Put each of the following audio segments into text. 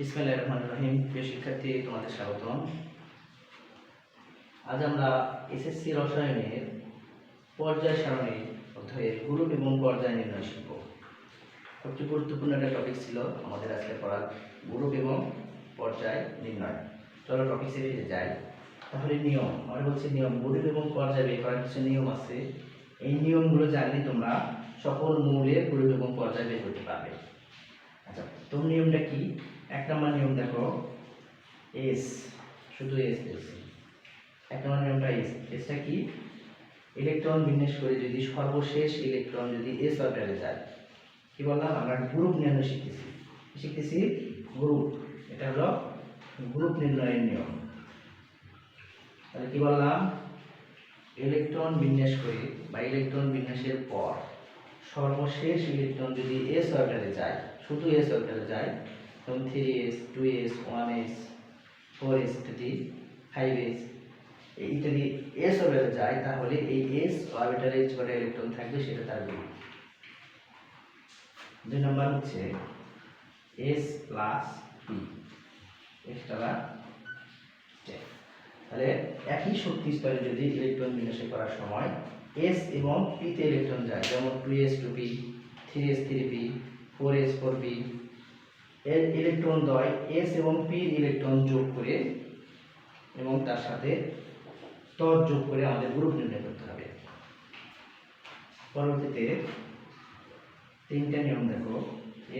বিসমিল্লাহির রহমানির রহিম। প্রিয় শিক্ষার্থী, তোমাদের স্বাগতম। আজ আমরা এসএসসি রসায়নের পর্যায় সারণী অধ্যায়ের গ্রুপ এবং পর্যায় নির্ণয় শিখব। খুবই গুরুত্বপূর্ণ একটা টপিক ছিল আমাদের আজকে পড়ার, গ্রুপ এবং পর্যায় নির্ণয়। চলো টপিক সিরিজে যাই। তাহলে নিয়ম, আমরা বলছি নিয়ম, গ্রুপ এবং পর্যায় বের করার কিছু নিয়ম আছে। এই নিয়মগুলো জানলে তোমরা সকল মৌলের গ্রুপ এবং পর্যায় বের করতে পারবে। আচ্ছা, তো নিয়মটা কি? এক নম্বর নিয়ম দেখো, এস, শুধু এস দিয়েছি। এক নম্বর নিয়মটা এস। এসটা কি? ইলেকট্রন বিন্যাস করে যদি সর্বশেষ ইলেকট্রন যদি এস অরবিটালে যায়, কি বললাম? আমরা গ্রুপ নির্ণয় শিখতেছি গ্রুপ। এটা হলো গ্রুপ নির্ণয়ের নিয়ম। তাহলে কি বললাম? ইলেকট্রন বিন্যাস করে বা ইলেকট্রন বিন্যাসের পর সর্বশেষ ইলেকট্রন যদি এস অরবিটালে যায়, শুধু এস অরবিটালে যায়, যেমন 3s, 2s, 1s, 4s ইত্যাদি, 5s ইত্যাদি এস অরবিটালে যায়, তাহলে এই এস অরবিটালে যে কটা ইলেকট্রন থাকবে সেটা তার গ্রুপ। দুই নম্বর হচ্ছে s প্লাস p এক্সট্রা 10। তাহলে একই শক্তি স্তরে যদি ইলেকট্রন বিন্যাস করার সময় s এবং p তে ইলেকট্রন যায়, যেমন 2s 2p, 3s 3p, 4s 4p, এর ইলেকট্রন দ্বয় s এবং p ইলেকট্রন যোগ করে এবং তার সাথে স্তর যোগ করে আমাদের গ্রুপ নির্ণয় করতে হবে। পরবর্তীতে তিনটা নিয়ম দেখো,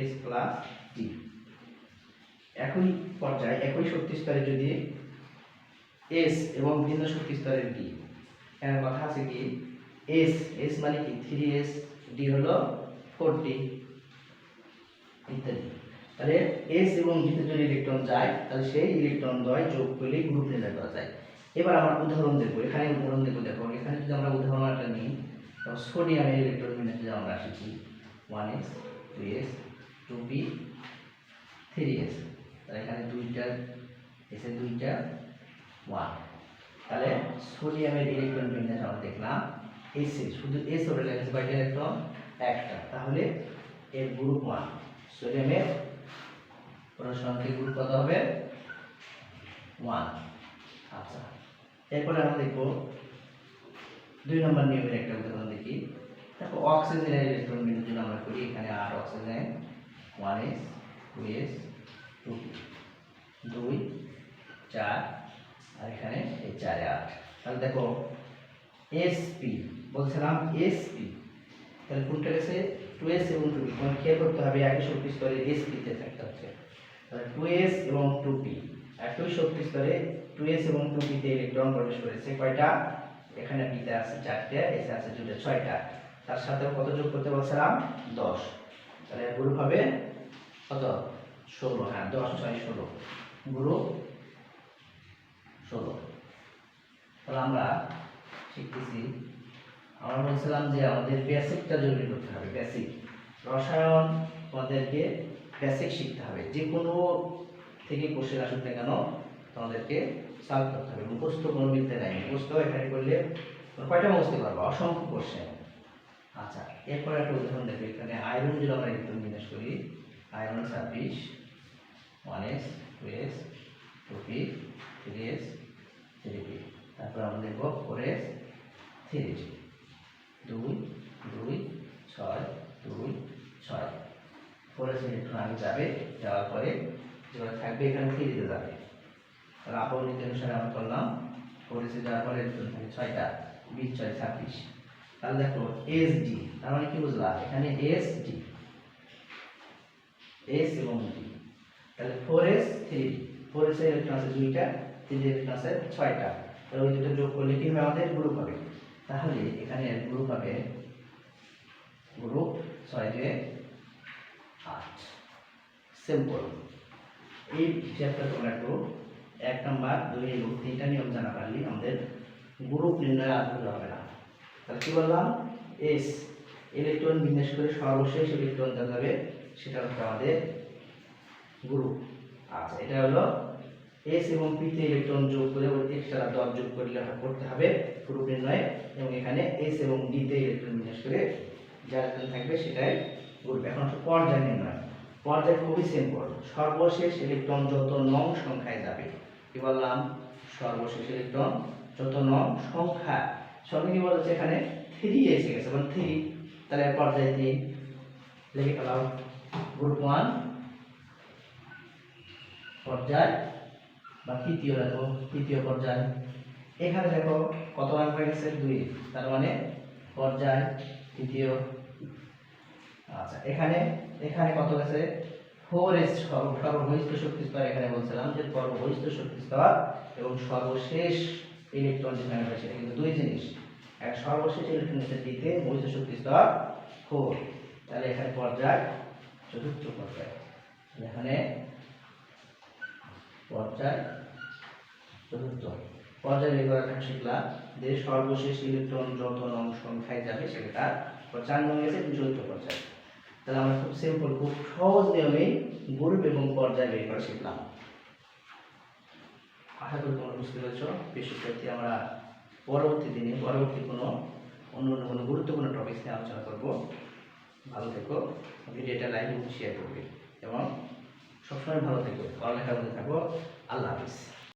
s প্লাস p। একই পর্যায়ে একই শক্তি স্তরে যদি s এবং ভিন্ন শক্তি স্তরের d, এর কথা আছে কি s মানে কি 3s, d হলো 4d ইত্যাদি। তাহলে s এবং d তে যদি ইলেকট্রন যায়, তাহলে সেই ইলেকট্রন দ্বয় যোগ করলে গ্রুপ নির্ণয় করা যায়। এবার আমরা উদাহরণ দেখব। এখানে উদাহরণ দেখব। দেখো এখানে যদি আমরা উদাহরণটা নিই, তো সোডিয়ামের ইলেকট্রন বিন্যাস যদি আমরা শিখি 1s, 2s, 2p, 3s, তাহলে এখানে দুইটা এসে দুইটা 1। তাহলে সোডিয়ামের ইলেকট্রন বিন্যাস আমরা দেখলাম s, শুধু s অরবিটালে গেছে কয়টা ইলেকট্রন? একটা। তাহলে এর গ্রুপ 1। সোডিয়ামের পরমাণুর গ্রুপ কত হবে? 1। আচ্ছা, এরপরে আমরা দেখব দুই নম্বর নিয়মের একটা উদাহরণ দেখি। দেখো অক্সিজেনের ইলেকট্রন বিন্যাস যদি আমরা করি, এখানে আর অক্সিজেন 1s, 2s, 2p, 2 4, আর এখানে এই 4 এ 8। তাহলে দেখো sp বলছিলাম sp, তাহলে কোনটা গেছে? 2s এবং 2p। তোমাকে খেয়াল করতে হবে একই শক্তি স্তরে sp তে থাকতে হচ্ছে। তাহলে 2s এবং 2p, একই শক্তি স্তরে 2s এবং 2p তে ইলেকট্রন প্রবেশ করেছে কয়টা? এখানে p তে আছে 4টা, s আছে 2টা, 6টা। তার সাথে কত যোগ করতে বলছিলাম? 10। তাহলে গ্রুপ হবে কত? 16। হ্যাঁ, 10 6 16, গ্রুপ 16। তাহলে আমরা শিখতেছি, আমরা বলছিলাম যে আমাদের বেসিকটা জরুরি করতে হবে। বেসিক রসায়ন তোমাদেরকে বেসিক শিখতে হবে। যে কোনো থেকে কোশ্চেন আসুক না কেন তোমাদেরকে সলভ করতে হবে। মুখস্থ কোনো বিদ্যা নাই। মুখস্থ এখানে করলে কয়টা মুখস্থ পারবো? অসংখ্য কোশ্চেন। আচ্ছা, এরপর একটা উদাহরণ দেখো। এখানে আয়রন যদি আমরা ইলেকট্রন বিন্যাস করি, iron 26, 1s, 2s, 2p, 3s, 3p, তারপর আমরা দেখব 4s, 3d, 2 2 6 2 6। 4s ইলেকট্রন আগে যাবে, যাওয়ার পরে যেটা থাকবে এখানে 3d তে যাবে। তাহলে আপনি অনুসারে আমরা করলাম 4s যাওয়ার পরে ইলেকট্রন থাকে 6টা, 20 6 26। তাহলে দেখো sd, তার মানে কি বুঝলা? এখানে sd, s এবং d। তাহলে 4s 3d, 4s এর ইলেকট্রন আছে 2টা, 3d এর ইলেকট্রন আছে 6টা। তাহলে ওই দুটো যোগ করলে কি হবে? আমাদের গ্রুপ হবে। তাহলে এখানে গ্রুপ হবে গ্রুপ 6 দিয়ে 8। সিম্পল। এই হিসাবটা তোমরা একটু 1 নাম্বার 2 এবং 3টা নিয়ম জানা পারলে আমাদের গ্রুপ নির্ণয় আর ভুল হবে না। তাহলে কি বললাম? s ইলেকট্রন বিন্যাস করে সর্বশেষ ইলেকট্রন যা যাবে সেটা হচ্ছে আমাদের গ্রুপ। আচ্ছা, এটা হলো s এবং p তে ইলেকট্রন যোগ করে ওই এক্সট্রা 10 যোগ করলে করতে হবে গ্রুপ নির্ণয়। এবং এখানে s এবং d তে ইলেকট্রন বিন্যাস করে যা ইলেকট্রন থাকবে সেটাই গ্রুপ। এখন হচ্ছে পর্যায় নির্ণয়। পর্যায় খুবই সিম্পল, সর্বশেষ ইলেকট্রন যত নং সংখ্যায় যাবে। কি বললাম? সর্বশেষ ইলেকট্রন যত নং সংখ্যা, সঙ্গে কি বলছে এখানে 3 এসে গেছে, মানে 3, তাহলে পর্যায় 3 লিখে ফেলাম। গ্রুপ 1 পর্যায় বা তৃতীয়, দেখো তৃতীয় পর্যায়। এখানে দেখো কত মান হয়ে গেছে 2, তার মানে পর্যায় তৃতীয়। আচ্ছা, এখানে এখানে কত গেছে 4s, সর্ববহিষ্ঠ শক্তি স্তর। এখানে বলছিলাম যে সর্ববহিষ্ঠ শক্তি স্তর এবং সর্বশেষ ইলেকট্রন যেখানে হয় সেটা কিন্তু দুই জিনিস। এক সর্বশেষ ইলেকট্রন হচ্ছে দিতে, বহিষ্ঠ শক্তি স্তর 4। তাহলে এখানে পর্যায় চতুর্থ পর্যায়, এখানে পর্যায় চতুর্থ পর্যায় বের করার জন্য শিখলাম যে সর্বশেষ ইলেকট্রন যত নং সংখ্যায় যাবে সেটা 4 নং এসে চতুর্থ পর্যায়। তাহলে আমরা খুব সিম্পল, খুব সহজ নিয়মে গ্রুপ এবং পর্যায় বের করা শিখলাম। আশা করি তোমরা বুঝতে পেরেছো। বিশেষত আমরা পরবর্তী দিনে অন্য কোনো গুরুত্বপূর্ণ টপিক নিয়ে আলোচনা করব। ভালো থেকো, ভিডিওটা লাইক এবং শেয়ার করবে এবং সবসময় ভালো থেকো, পড়ালেখার মধ্যে থাকো। আল্লাহ হাফিজ।